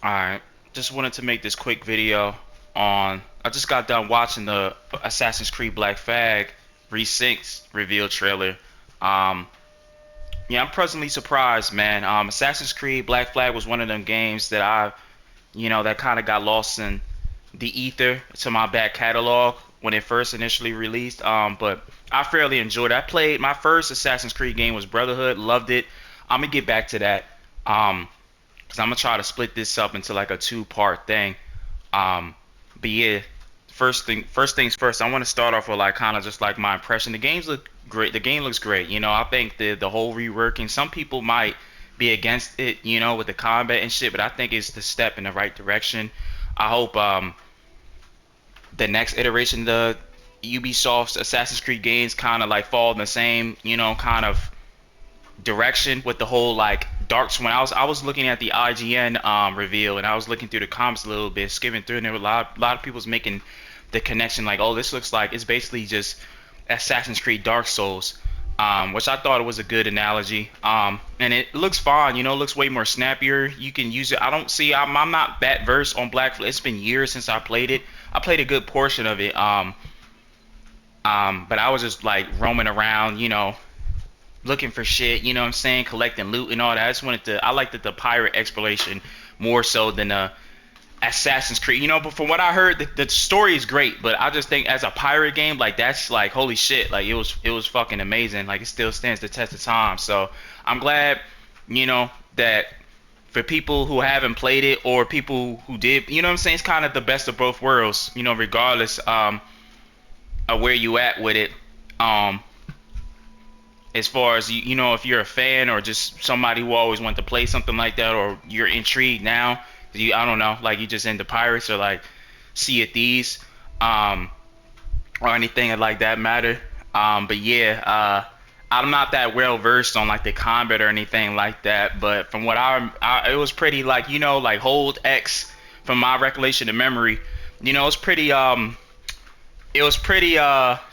Alright, just wanted to make this quick video on. I just got done watching the Assassin's Creed Black Flag Re-Synced reveal trailer. Um, yeah, I'm pleasantly surprised, man. Assassin's Creed Black Flag was one of them games that that kind of got lost in the ether to my back catalog when it first initially released. But I fairly enjoyed it. I played my first Assassin's Creed game was Brotherhood, loved it. I'm gonna get back to that. Um, because I'm gonna try to split this up into like a two-part thing. Um, but yeah, first things first. I want to start off with like kind of just like my impression. The games look great. The game looks great. I think the whole reworking. Some people might be against it, with the combat and shit, but I think it's the step in the right direction. I hope the next iteration of the Ubisoft's Assassin's Creed games kind of like fall in the same, kind of direction with the whole like Dark Swan. I was looking at the IGN reveal, and I was looking through the comments a little bit, skimming through, and there were a lot of people's making the connection like, oh, this looks like it's basically just Assassin's Creed Dark Souls, which I thought it was a good analogy. And it looks fine, it looks way more snappier. You can use it. I don't see. I'm not that versed on Black Flag. It's been years since I played it. I played a good portion of it. But I was just like roaming around, looking for shit, you know what I'm saying, collecting loot and all that. I liked the pirate exploration more so than Assassin's Creed, but from what I heard, the story is great, but I just think as a pirate game, like that's like holy shit, like it was fucking amazing, like it still stands the test of time. So I'm glad, that for people who haven't played it or people who did, you know what I'm saying, it's kind of the best of both worlds, regardless of where you at with it. Um, as far as if you're a fan or just somebody who always wanted to play something like that, or you're intrigued now, I don't know, like you just into pirates or like Sea of Thieves, um, or anything like that matter. But yeah, I'm not that well versed on like the combat or anything like that. But from what it was pretty like like hold X from my recollection of memory. It's pretty it was pretty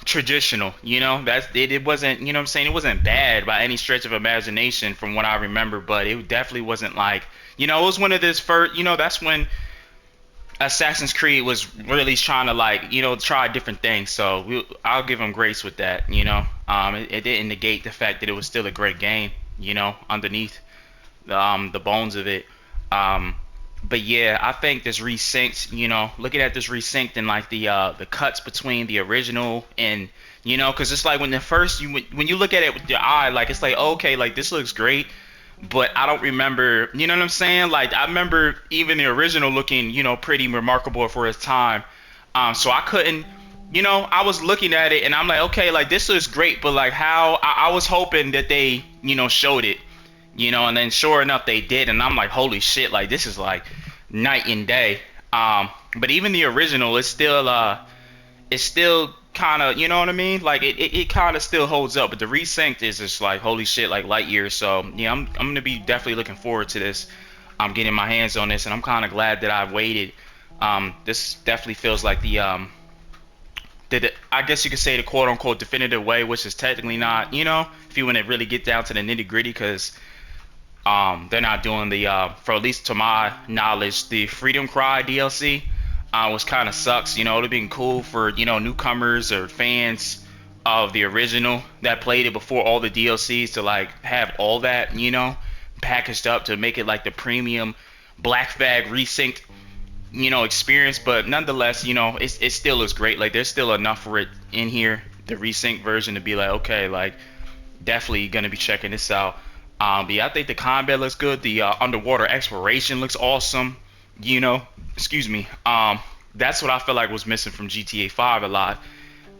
traditional, it wasn't, what I'm saying, it wasn't bad by any stretch of imagination from what I remember, but it definitely wasn't like, it was one of this first, that's when Assassin's Creed was really trying to like, try different things. So I'll give them grace with that. It didn't negate the fact that it was still a great game, underneath the bones of it. Um, but yeah, I think this resynced, looking at this resynced and like the cuts between the original and because it's like when the first when you look at it with your eye, like it's like, okay, like this looks great, but I don't remember, you know what I'm saying? Like I remember even the original looking, pretty remarkable for its time. So I couldn't, I was looking at it and I'm like, okay, like this looks great, but like how I was hoping that they, showed it, and then sure enough they did, and I'm like, holy shit, like this is like night and day. But even the original, it's still kind of, you know what I mean? Like it kind of still holds up, but the resynced is just like holy shit, like light years. So yeah, I'm gonna be definitely looking forward to this. I'm getting my hands on this, and I'm kind of glad that I waited. This definitely feels like I guess you could say the quote unquote definitive way, which is technically not, if you want to really get down to the nitty gritty, because they're not doing for at least to my knowledge, the Freedom Cry DLC, which kind of sucks. It'd been cool for newcomers or fans of the original that played it before all the DLCs to like have all that packaged up to make it like the premium Black Flag resynced experience. But nonetheless, it still looks great. Like there's still enough for it in here, the resync version, to be like, okay, like definitely gonna be checking this out. But yeah, I think the combat looks good. The underwater exploration looks awesome. Excuse me. That's what I feel like was missing from GTA 5 a lot.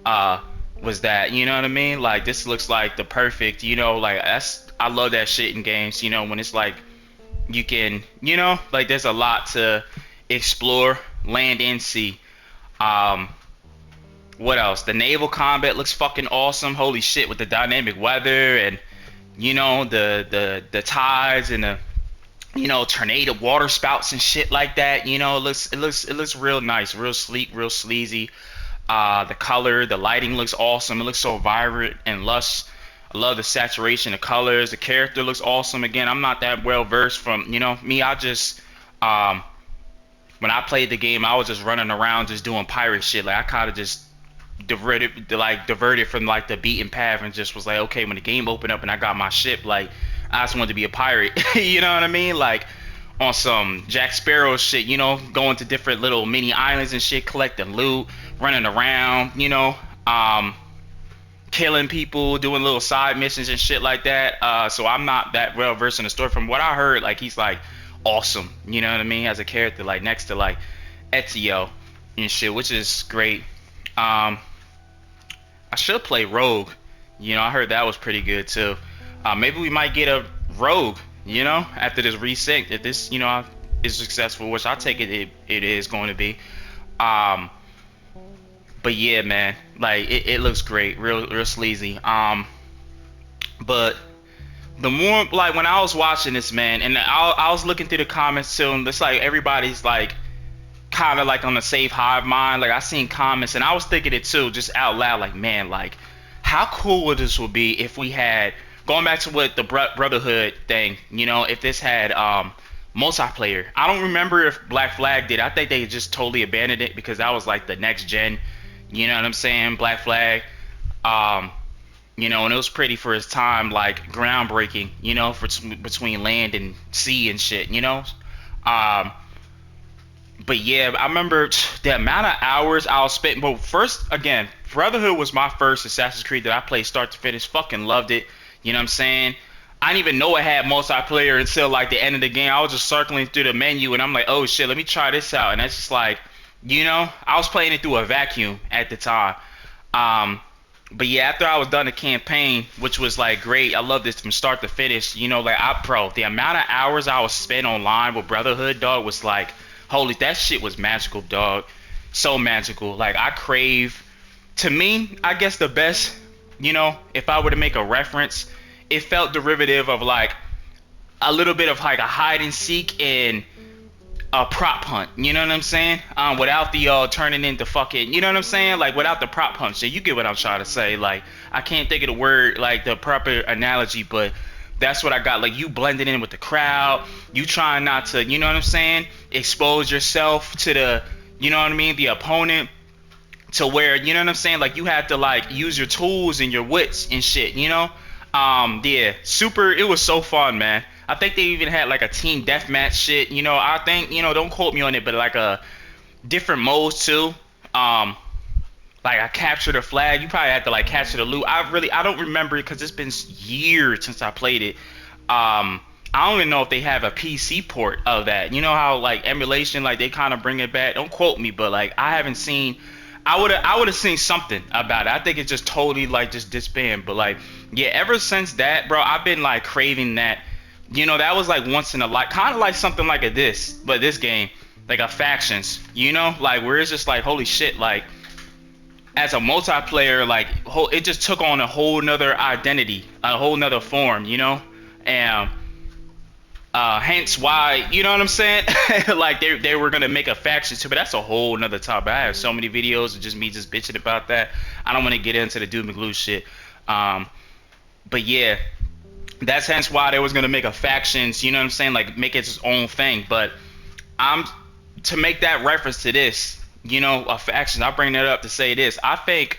Uh, was that, you know what I mean? Like this looks like the perfect, like I love that shit in games. When it's like you can, like there's a lot to explore, land and sea. Um, what else? The naval combat looks fucking awesome. Holy shit, with the dynamic weather and the tides and the tornado water spouts and shit like that. It looks real nice, real sleek, real sleazy. The color, the lighting looks awesome. It looks so vibrant and lush. I love the saturation of colors. The character looks awesome. Again, I'm not that well versed from me. I just when I played the game, I was just running around just doing pirate shit. Like I kind of just diverted from like the beaten path and just was like, okay, when the game opened up and I got my ship, like I just wanted to be a pirate. You know what I mean? Like on some Jack Sparrow shit, you know, going to different little mini islands and shit, collecting loot, running around, you know, killing people, doing little side missions and shit like that. So I'm not that well versed in the story. From what I heard, like he's like awesome, you know what I mean, as a character, like next to like Ezio and shit, which is great. Um, I should play Rogue. You know, I heard that was pretty good too. Maybe we might get a Rogue, you know, after this resync. If this, you know, is successful, which I take it is going to be. Um, but yeah, man, like it looks great, real sleazy. But the more like when I was watching this, man, and I was looking through the comments too, and it's like everybody's like kind of like on the safe hive mind. Like I seen comments and I was thinking it too, just out loud, like man, like how cool would this would be if we had, going back to what the Brotherhood thing, you know, if this had multiplayer. I don't remember if Black Flag did. I think they just totally abandoned it because that was like the next gen, you know what I'm saying, Black Flag. um you know, and it was pretty for its time, like groundbreaking, you know, for between land and sea and shit, you know. um but yeah, I remember the amount of hours I was spending. But first, again, Brotherhood was my first Assassin's Creed that I played start to finish. Fucking loved it. You know what I'm saying? I didn't even know it had multiplayer until like the end of the game. I was just circling through the menu and I'm like, oh shit, let me try this out. And that's just like, you know, I was playing it through a vacuum at the time. Um, but yeah, after I was done the campaign, which was like great, I loved this from start to finish. You know, like the amount of hours I was spent online with Brotherhood, dog, was like, holy, that shit was magical, dog. So magical. Like I crave, to me, I guess the best, you know, if I were to make a reference, it felt derivative of like a little bit of like a hide and seek and a prop hunt, you know what I'm saying? Without the turning into fucking, you know what I'm saying? Like without the prop hunt shit. You get what I'm trying to say? Like I can't think of the word, like the proper analogy, but that's what I got. Like you blending in with the crowd, you trying not to, you know what I'm saying, expose yourself to the, you know what I mean, the opponent, to where, you know what I'm saying, like you have to like use your tools and your wits and shit, you know. Yeah, super. It was so fun, man. I think they even had like a team deathmatch shit, you know. I think, you know, don't quote me on it, but like a different modes too. um like I captured a flag. You probably had to like capture the loot. I don't remember it because it's been years since I played it. I don't even know if they have a PC port of that. You know how like emulation, like they kind of bring it back. Don't quote me, but like I haven't seen. I would have seen something about it. I think it's just totally like just disband. But like yeah, ever since that, bro, I've been like craving that. You know, that was like once in a life, kind of like something like but this game, like a factions. You know, like where it's just like holy shit, like as a multiplayer, like it just took on a whole nother identity, a whole nother form, you know. And hence why, you know what I'm saying, like they were gonna make a faction too, but that's a whole nother topic. I have so many videos of just me just bitching about that. I don't want to get into the doom and gloom shit. But yeah, that's hence why they was gonna make a factions, you know what I'm saying, like make it its own thing. But I'm to make that reference to this, you know, a faction. I bring that up to say this. I think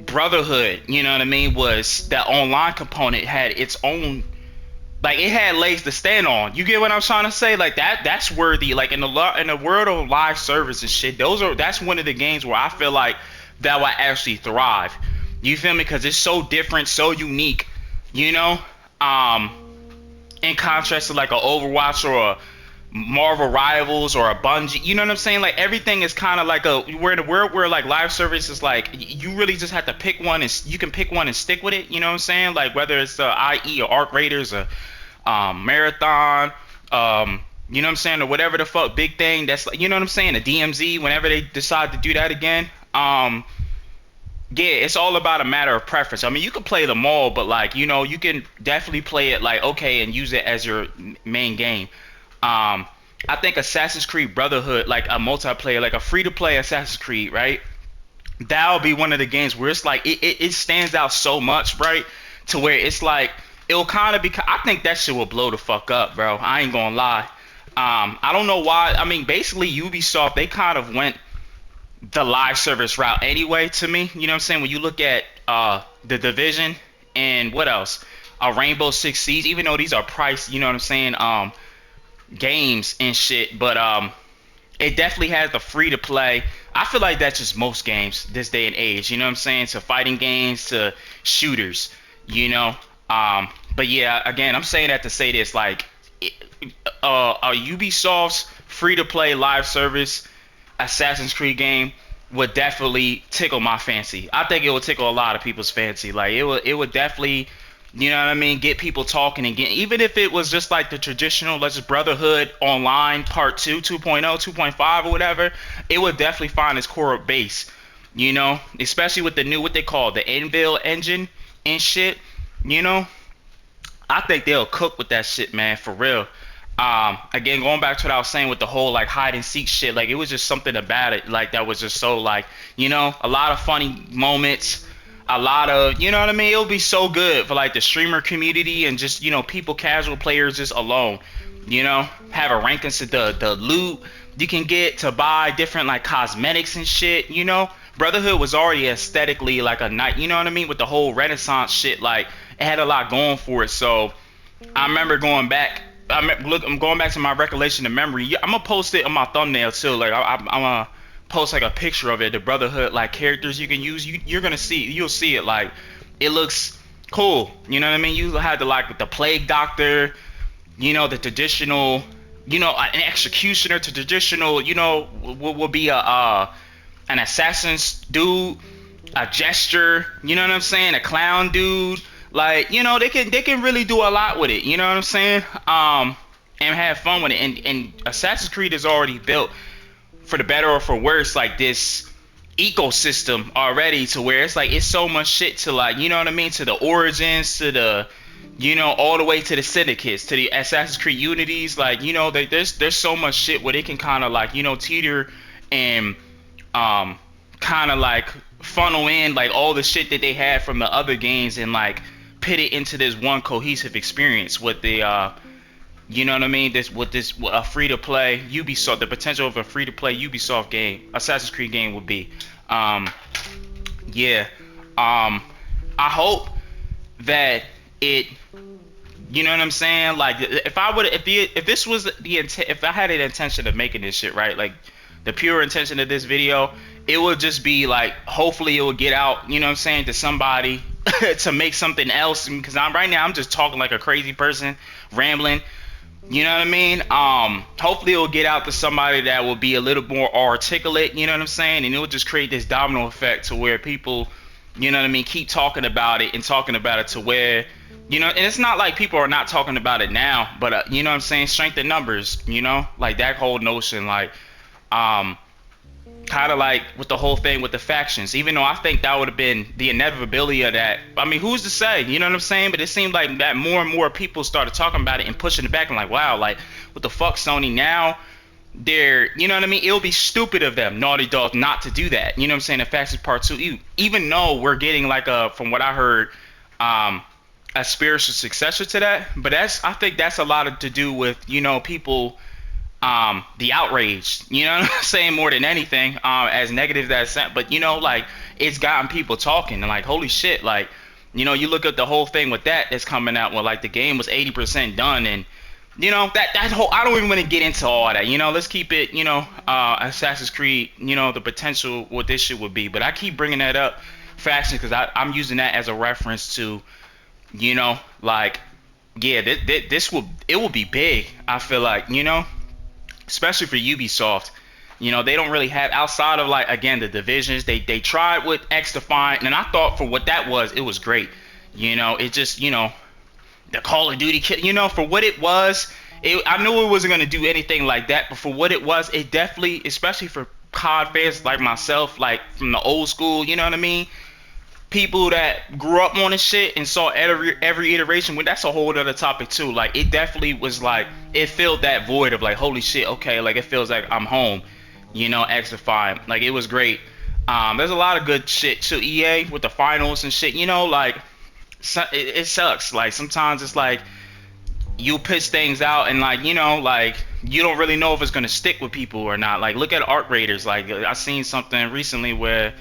Brotherhood, you know what I mean, was that online component had its own, like it had legs to stand on. You get what I'm trying to say? Like that's worthy. Like in the world of live service and shit, that's one of the games where I feel like that will actually thrive. You feel me? Because it's so different, so unique, you know. Um, in contrast to like a Overwatch or a Marvel Rivals or a Bungie, you know what I'm saying? Like everything is kind of like we're in a world where like live service is like you really just have to pick one and you can pick one and stick with it. You know what I'm saying? Like whether it's IE or Arc Raiders or Marathon, you know what I'm saying, or whatever the fuck big thing that's like, you know what I'm saying, the DMZ. Whenever they decide to do that again, yeah, it's all about a matter of preference. I mean, you can play them all, but like, you know, you can definitely play it like okay and use it as your main game. I think Assassin's Creed Brotherhood, like a multiplayer, like a free-to-play Assassin's Creed, right? That'll be one of the games where it's like it stands out so much, right? To where it's like it'll kind of be. I think that shit will blow the fuck up, bro. I ain't gonna lie. I don't know why. I mean, basically Ubisoft, they kind of went the live service route anyway to me. You know what I'm saying? When you look at the Division and what else? Rainbow Six Siege, even though these are priced, you know what I'm saying, games and shit, but it definitely has the free to play. I feel like that's just most games this day and age, you know what I'm saying? To fighting games, to shooters, you know. But yeah, again, I'm saying that to say this, like, Ubisoft's free to play live service Assassin's Creed game would definitely tickle my fancy. I think it would tickle a lot of people's fancy. Like it would definitely, you know what I mean, get people talking and get, even if it was just like the traditional, let's just Brotherhood Online Part 2, 2.0, 2.5 or whatever, it would definitely find its core base, you know, especially with the new, what they call the Anvil engine and shit, you know. I think they'll cook with that shit, man, for real. Again, going back to what I was saying with the whole like hide and seek shit, like it was just something about it, like that was just so like, you know, a lot of funny moments, a lot of, you know what I mean. It'll be so good for like the streamer community and just, you know, people, casual players just alone, you know, have a rankings to the loot you can get to buy different like cosmetics and shit, you know. Brotherhood was already aesthetically like a night, you know what I mean, with the whole Renaissance shit, like it had a lot going for it. So I remember going back. I'm going back to my recollection of memory. Yeah, I'm gonna post it on my thumbnail too. Like I'm gonna post like a picture of it. The Brotherhood like characters you can use. You're gonna see. You'll see it. Like it looks cool. You know what I mean? You had the like with the Plague Doctor. You know, the traditional. You know, an executioner to traditional. You know, will be a an assassin's dude, a jester. You know what I'm saying? A clown dude. Like, you know, they can really do a lot with it, you know what I'm saying? And have fun with it. And Assassin's Creed is already built, for the better or for worse, like this ecosystem already, to where it's like it's so much shit to, like, you know what I mean, to the Origins, to the, you know, all the way to the Syndicates, to the Assassin's Creed Unities. Like, you know, there's so much shit where they can kind of like, you know, teeter and kind of like funnel in like all the shit that they had from the other games and like pit it into this one cohesive experience with the you know what I mean, this with this a free to play Ubisoft, the potential of a free to play Ubisoft game, Assassin's Creed game would be. Yeah. I hope that it, you know what I'm saying, like if I would, if this was the intent, if I had an intention of making this shit, right, like the pure intention of this video, it would just be like, hopefully it would get out, you know what I'm saying, to somebody to make something else, because right now I'm just talking like a crazy person, rambling, you know what I mean. Hopefully it will get out to somebody that will be a little more articulate, you know what I'm saying, and it will just create this domino effect to where people, you know what I mean, keep talking about it and talking about it to where, you know, and it's not like people are not talking about it now, but you know what I'm saying, strength in numbers, you know, like that whole notion, like kind of like with the whole thing with the factions, even though I think that would have been the inevitability of that. I mean, who's to say, you know what I'm saying? But it seemed like that more and more people started talking about it and pushing it back and like, wow, like what the fuck, Sony, now they're, you know what I mean, it'll be stupid of them, Naughty Dog, not to do that, you know what I'm saying, the Factions Part 2, even though we're getting like a, from what I heard, a spiritual successor to that. But that's, I think that's a lot of to do with, you know, people, the outrage, you know what I'm saying, more than anything, as negative as that, but you know, like it's gotten people talking and like, holy shit, like, you know, you look at the whole thing with that that's coming out, well, like the game was 80% done, and you know, that whole, I don't even want to get into all that, you know, let's keep it, you know, Assassin's Creed, you know, the potential what this shit would be. But I keep bringing that up, faction, because I'm using that as a reference to, you know, like, yeah, this will, it will be big, I feel like, you know, especially for Ubisoft. You know, they don't really have, outside of like, again, the divisions, they tried with X Defiant, and I thought for what that was, it was great. You know, it just, you know, the Call of Duty, you know, for what it was, I knew it wasn't going to do anything like that, but for what it was, it definitely, especially for COD fans like myself, like from the old school, you know what I mean, people that grew up on this shit and saw every iteration, well, that's a whole other topic too. Like it definitely was like, it filled that void of like, holy shit, okay, like it feels like I'm home, you know, X Defiant, like it was great. There's a lot of good shit to EA with the finals and shit, you know, like it sucks, like sometimes it's like you pitch things out and like like you don't really know if it's gonna stick with people or not. Like look at art raiders. Like I seen something recently where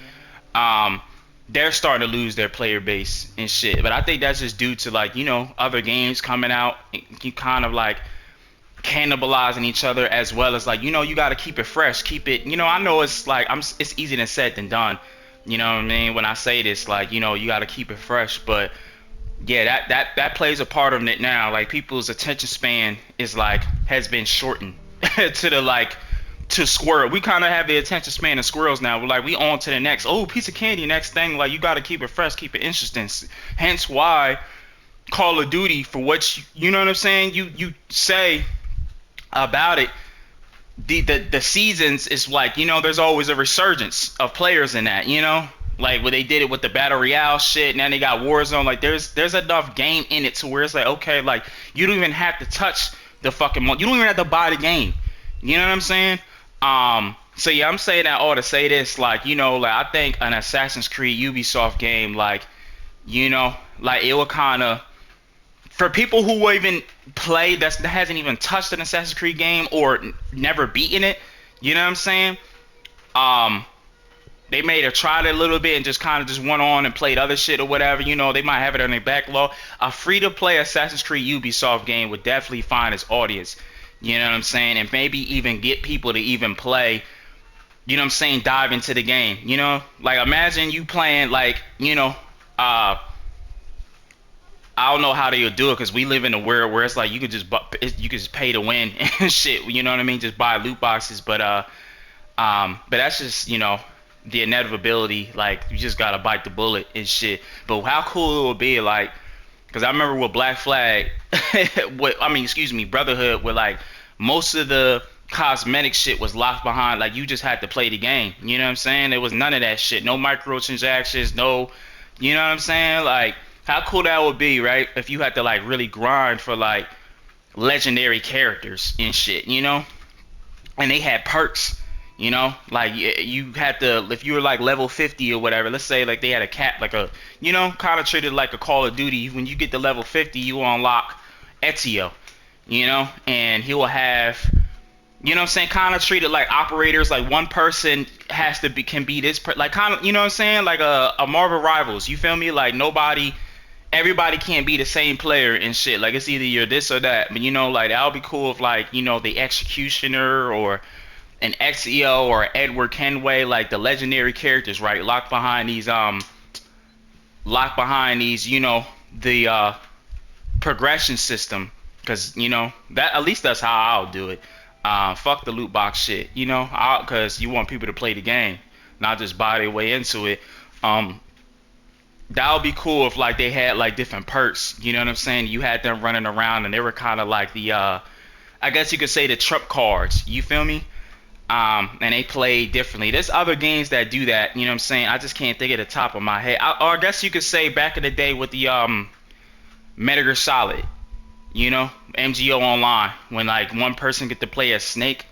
um they're starting to lose their player base and shit. But I think that's just due to like other games coming out. You kind of like cannibalizing each other, as well as like you got to keep it fresh, keep it. I know it's like it's easier than said than done. You know what I mean when I say this, like you got to keep it fresh, but yeah, that plays a part of it now. Like people's attention span is like has been shortened to the like to squirrel. We kind of have the attention span of squirrels now. We're like we on to the next piece of candy, next thing. Like you got to keep it fresh, keep it interesting. Hence why Call of Duty, for what you know what I'm saying. You say about it. The seasons is like there's always a resurgence of players in that like when they did it with the battle royale shit. Now they got Warzone. Like there's enough game in it to where it's like okay, like you don't even have to touch the fucking you don't even have to buy the game. You know what I'm saying? So yeah, I'm saying that all to say this, like like I think an Assassin's Creed Ubisoft game, like it will kind of, for people who will even play that hasn't even touched an Assassin's Creed game or never beaten it, you know what I'm saying? Um, they may have tried it a little bit and just kind of just went on and played other shit or whatever. They might have it on their backlog. A free-to-play Assassin's Creed Ubisoft game would definitely find its audience. You know what I'm saying? And maybe even get people to even play. You know what I'm saying? Dive into the game. Like imagine you playing like I don't know how they'll do it because we live in a world where it's like you could just pay to win and shit. You know what I mean? Just buy loot boxes, but that's just the inevitability. Like you just gotta bite the bullet and shit. But how cool it would be, like, because I remember with Black Flag, excuse me, Brotherhood, where like most of the cosmetic shit was locked behind. Like you just had to play the game. You know what I'm saying? There was none of that shit. No microtransactions. No, you know what I'm saying? Like how cool that would be, right? If you had to like really grind for like legendary characters and shit, and they had perks. Like you had to, if you were like level 50 or whatever, let's say like they had a cap, like a, kind of treated like a Call of Duty. When you get to level 50, you unlock Ezio, and he will have, what I'm saying, kind of treated like operators, like one person has to be, can be this, like kind of, what I'm saying, like a Marvel Rivals, you feel me? Like everybody can't be the same player and shit. Like it's either you're this or that, but like that would be cool if like, the Executioner or an XEO or Edward Kenway, like the legendary characters, right? Locked behind these, the progression system, because that, at least that's how I'll do it. Fuck the loot box shit, because you want people to play the game, not just buy their way into it. That would be cool if like they had like different perks, you know what I'm saying? You had them running around and they were kind of like the I guess you could say the trump cards, you feel me? And they play differently. There's other games that do that, you know what I'm saying? I just can't think at the top of my head. Or I guess you could say back in the day with the Metal Gear Solid, MGO Online, when like one person get to play as Snake,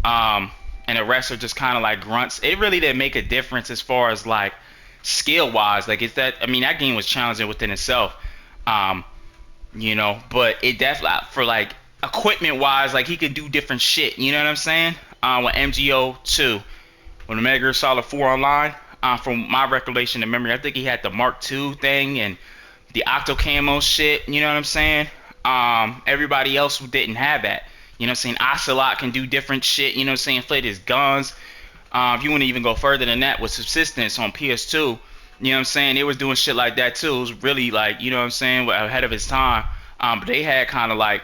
and the rest are just kind of like grunts. It really didn't make a difference as far as like skill wise. Like it's that, I mean, that game was challenging within itself. Um, but it definitely, for like equipment wise, like he could do different shit, you know what I'm saying? With MGO 2, when the Metal Gear Solid 4 Online, from my recollection and memory, I think he had the Mark II thing and the Octo Camo shit, you know what I'm saying? Everybody else didn't have that. You know what I'm saying? Ocelot can do different shit, you know what I'm saying? Inflate his guns. If you want to even go further than that with Subsistence on PS2, you know what I'm saying? They was doing shit like that too. It was really like, you know what I'm saying, ahead of its time. But they had kind of like,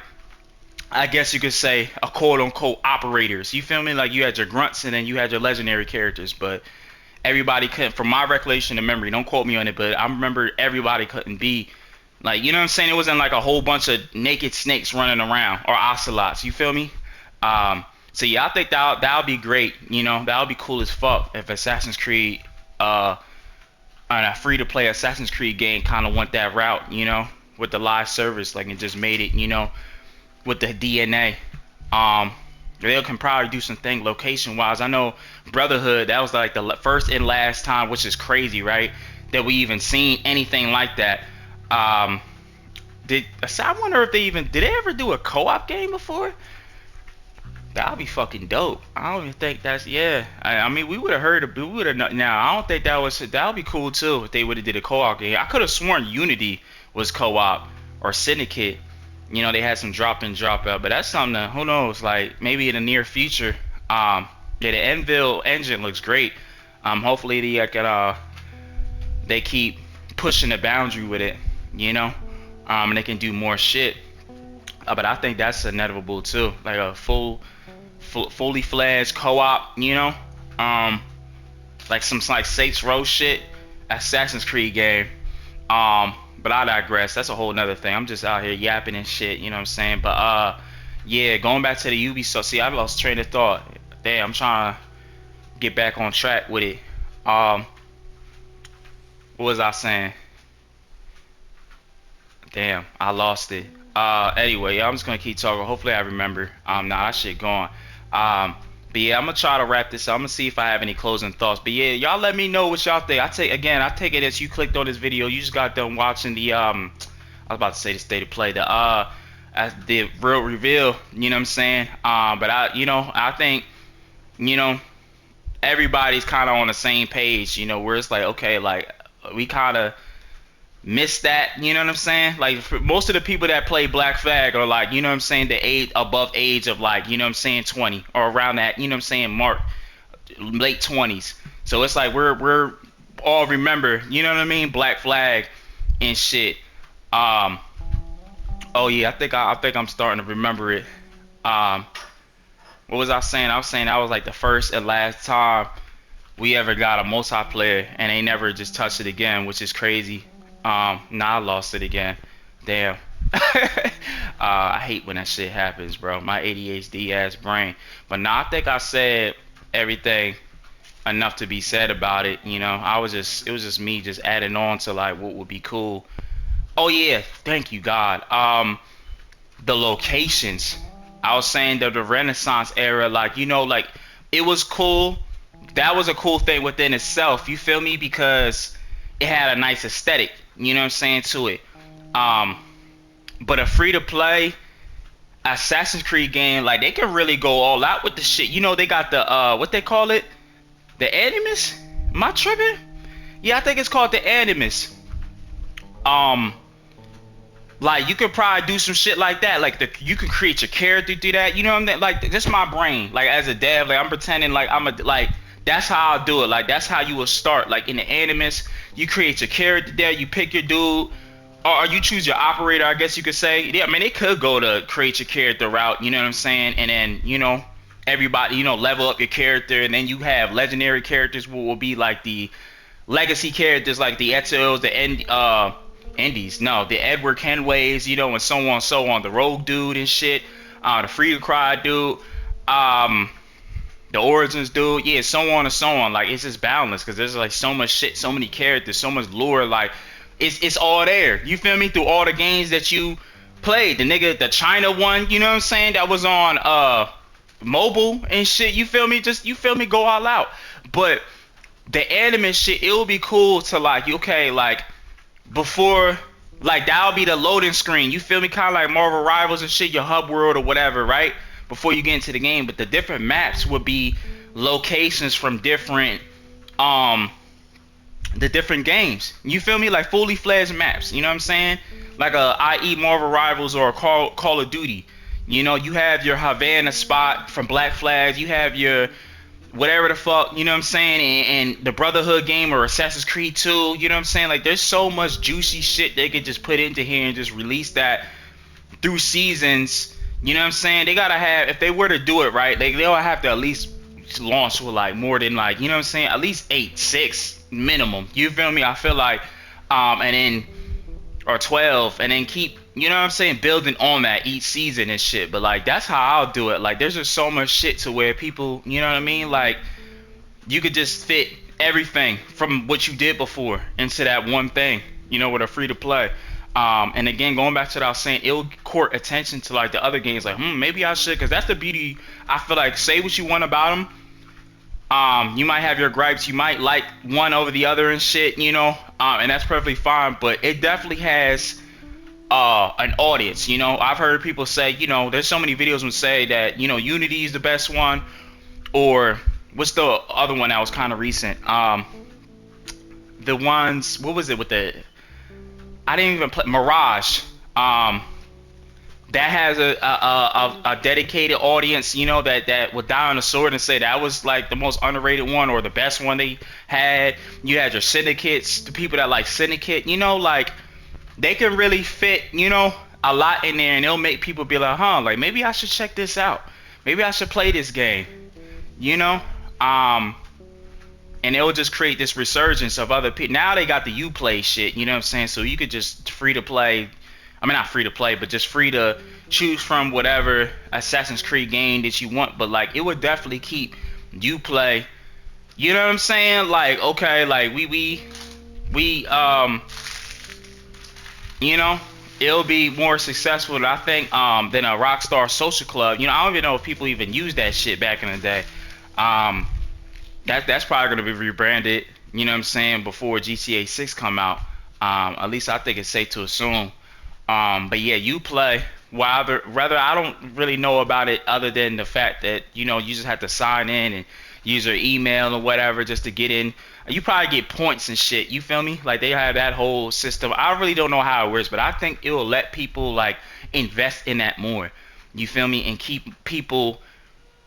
I guess you could say, a quote unquote operators. You feel me? Like you had your grunts and then you had your legendary characters, but everybody couldn't, from my recollection and memory, don't quote me on it, but I remember everybody couldn't be like, you know what I'm saying? It wasn't like a whole bunch of naked snakes running around or ocelots. You feel me? So yeah, I think that would be great. That would be cool as fuck if Assassin's Creed, and a free to play Assassin's Creed game kind of went that route. With the live service, like, and just made it. With the DNA. They can probably do something location wise. I know Brotherhood, that was like the first and last time, which is crazy, right? That we even seen anything like that. Um, I wonder if they even did they ever do a co-op game before? That'd be fucking dope. I don't even think that's yeah. I mean, we would have heard of, we would have now. I don't think that would be cool too if they would have did a co-op game. I could have sworn Unity was co-op or Syndicate. You know, they had some drop in, drop out, but that's something that who knows? Like maybe in the near future. Yeah, the Anvil engine looks great. Hopefully they keep pushing the boundary with it. You know, and they can do more shit. But I think that's inevitable too, like a fully fledged co-op, you know, um, like some like Saints Row shit, Assassin's Creed game. But I digress. That's a whole nother thing. I'm just out here yapping and shit, you know what I'm saying? But yeah, going back to the Ubisoft. See, I lost train of thought. Damn, I'm trying to get back on track with it. Um, what was I saying? Damn, I lost it. Anyway, I'm just gonna keep talking. Hopefully, I remember. Nah, that shit gone. Um, but yeah, I'm gonna try to wrap this up. I'm gonna see if I have any closing thoughts. But yeah, y'all let me know what y'all think. I take it as you clicked on this video. You just got done watching the I was about to say the state of play. The real reveal. You know what I'm saying? But I think, you know, everybody's kind of on the same page. You know, where it's like, okay, like we kind of miss that, you know what I'm saying? Like for most of the people that play Black Flag are like, you know what I'm saying, the age above age of like, you know what I'm saying, 20 or around that, you know what I'm saying, mark, late 20s. So it's like we're all remember, you know what I mean, Black Flag and shit. Um oh yeah, I think I'm starting to remember it. Um what was I saying? I was saying that was like the first and last time we ever got a multiplayer and they never just touched it again, which is crazy. Nah, I lost it again. Damn. I hate when that shit happens, bro. My ADHD ass brain. But nah, I think I said everything enough to be said about it. You know, it was just me just adding on to like what would be cool. Oh yeah, thank you God. The locations. I was saying that the Renaissance era, like you know, like it was cool. That was a cool thing within itself. You feel me? Because it had a nice aesthetic. You know what I'm saying to it. Um, but a free to play Assassin's Creed game, like they can really go all out with the shit. You know, they got the what they call it, the Animus. Am I tripping? Yeah, I think it's called the Animus. Um, like you could probably do some shit like that. Like you could create your character through that. You know what I'm saying? Like just my brain. Like as a dev, like I'm pretending like I'm a like that's how I'll do it. Like that's how you will start. Like in the Animus, you create your character there. You pick your dude, or you choose your operator. I guess you could say. Yeah, I mean they could go to create your character route. You know what I'm saying? And then everybody level up your character, and then you have legendary characters will be like the legacy characters like the Ezio's, the Indies, no, the Edward Kenways, and so on, the Rogue dude and shit, the Free to Cry dude, the Origins dude, yeah, so on and so on. Like it's just boundless because there's like so much shit, so many characters, so much lore. Like it's all there. You feel me? Through all the games that you played, the China one, you know what I'm saying? That was on mobile and shit. You feel me? Just you feel me? Go all out. But the anime shit, it would be cool to like, okay, like before, like that'll be the loading screen. You feel me? Kind of like Marvel Rivals and shit, your hub world or whatever, right? Before you get into the game, but the different maps would be locations from different, the different games. You feel me? Like fully fledged maps. You know what I'm saying? Like i.e. Marvel Rivals or Call of Duty. You have your Havana spot from Black Flag. You have your whatever the fuck, you know what I'm saying, and the Brotherhood game or Assassin's Creed 2, you know what I'm saying? Like there's so much juicy shit they could just put into here and just release that through seasons. You know what I'm saying? They gotta have, if they were to do it right, they'll have to at least launch with like more than like, you know what I'm saying, at least 6 minimum. You feel me? I feel like and then or 12 and then keep, you know what I'm saying, building on that each season and shit. But like that's how I'll do it. Like there's just so much shit to where people, you know what I mean, like you could just fit everything from what you did before into that one thing, with a free to play. And again, going back to what I was saying, it'll court attention to like the other games. Like maybe I should, because that's the beauty. I feel like, say what you want about them. You might have your gripes, you might like one over the other and shit, and that's perfectly fine. But it definitely has an audience. You know, I've heard people say, you know, there's so many videos would say that, you know, Unity is the best one, or what's the other one that was kind of recent? The ones, what was it with the, I didn't even play Mirage. Um, that has a dedicated audience, you know, that would die on the sword and say that was like the most underrated one or the best one they had. You had your syndicates, the people that like syndicate, you know, like they can really fit, you know, a lot in there, and it'll make people be like, huh, like maybe I should check this out. Maybe I should play this game, you know? Um, and it'll just create this resurgence of other people. Now they got the Uplay shit, you know what I'm saying? So you could just free to play. I mean, not free to play, but just free to choose from whatever Assassin's Creed game that you want. But like, it would definitely keep Uplay. You know what I'm saying? Like, okay, like we you know, it'll be more successful, I think, than a Rockstar Social Club. You know, I don't even know if people even used that shit back in the day. Um, that's probably gonna be rebranded. You know what I'm saying? Before GTA 6 come out. At least I think it's safe to assume. But yeah, you play. Rather, I don't really know about it other than the fact that, you know, you just have to sign in and use your email or whatever just to get in. You probably get points and shit. You feel me? Like they have that whole system. I really don't know how it works, but I think it will let people like invest in that more. You feel me? And keep people,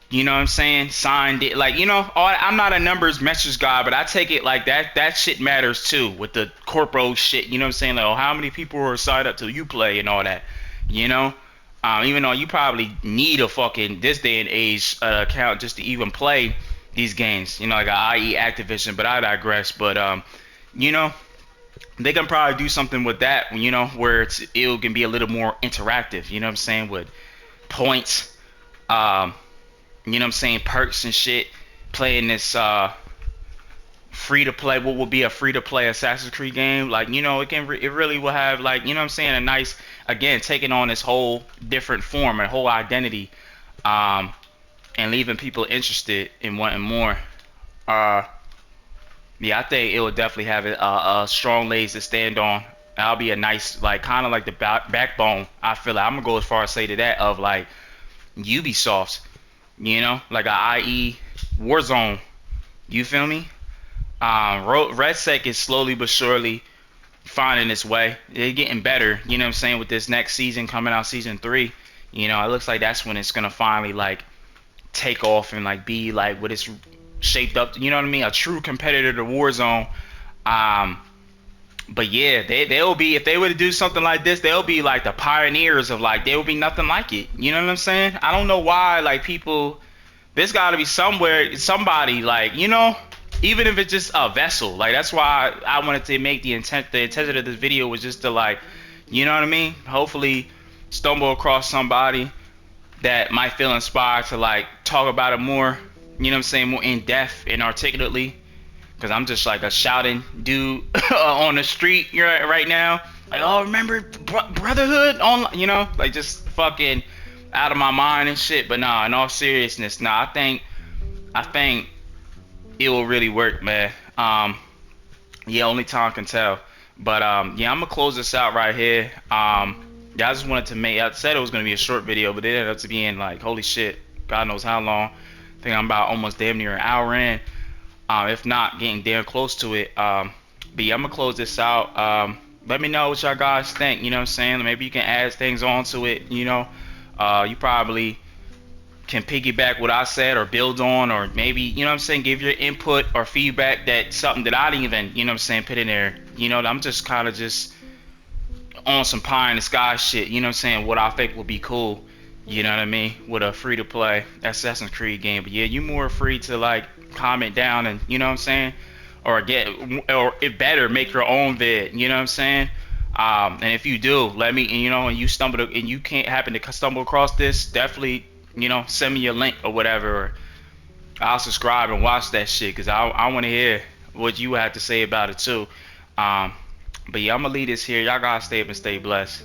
you know what I'm saying, signed it. Like, you know, I'm not a numbers message guy, but I take it like that shit matters too with the corpo shit. You know what I'm saying? Like, oh, how many people are signed up to Uplay and all that, you know? Even though you probably need a fucking this day and age account just to even play these games, you know, like a IE Activision, but I digress. But you know, they can probably do something with that, you know, where it can be a little more interactive, you know what I'm saying, with points, um, you know what I'm saying, perks and shit, playing this free to play, what will be a free to play Assassin's Creed game. Like, you know, it really will have, like, you know what I'm saying, a nice, again, taking on this whole different form, a whole identity, um, and leaving people interested in wanting more. Uh, yeah, I think it will definitely have a strong legs to stand on. That'll be a nice, like, kind of like the backbone. I feel like I'm gonna go as far as say to that of like Ubisoft, you know, like a IE Warzone. You feel me? RedSec is slowly but surely finding its way. They're getting better. You know what I'm saying? With this next season coming out, season 3, you know, it looks like that's when it's gonna finally like take off and like be like what it's shaped up. You know what I mean? A true competitor to Warzone. Um, but yeah, they'll be, if they were to do something like this, they'll be like the pioneers of like, there will be nothing like it. You know what I'm saying? I don't know why like people. There's got to be somewhere, somebody like, you know, even if it's just a vessel. Like that's why I wanted to make the intention of this video was just to like, you know what I mean? Hopefully stumble across somebody that might feel inspired to like talk about it more, you know what I'm saying, more in depth and articulately, because I'm just like a shouting dude on the street right now, like, oh, remember brotherhood on, you know, like just fucking out of my mind and shit. But nah, in all seriousness, nah, I think it will really work, man. Yeah, only time can tell. But yeah, I'm gonna close this out right here. Yeah, I just wanted to make. I said it was gonna be a short video, but it ended up to being like, holy shit, God knows how long. I think I'm about almost damn near an hour in, if not getting damn close to it. But yeah, I'm gonna close this out. Let me know what y'all guys think. You know what I'm saying? Maybe you can add things onto it. You know, you probably can piggyback what I said or build on, or maybe, you know what I'm saying, give your input or feedback that something that I didn't even, you know what I'm saying, put in there. You know, I'm just kind of just on some pie in the sky shit, you know what I'm saying, what I think would be cool, you know what I mean, with a free to play Assassin's Creed game. But yeah, you more free to like comment down and, you know what I'm saying, or get, or it better make your own vid, you know what I'm saying. And if you do, let me, you know, and you stumble and you can't happen to stumble across this, definitely, you know, send me your link or whatever, or I'll subscribe and watch that shit, because I want to hear what you have to say about it too. Um, but yeah, I'm gonna leave this here. Y'all gotta stay up and stay blessed.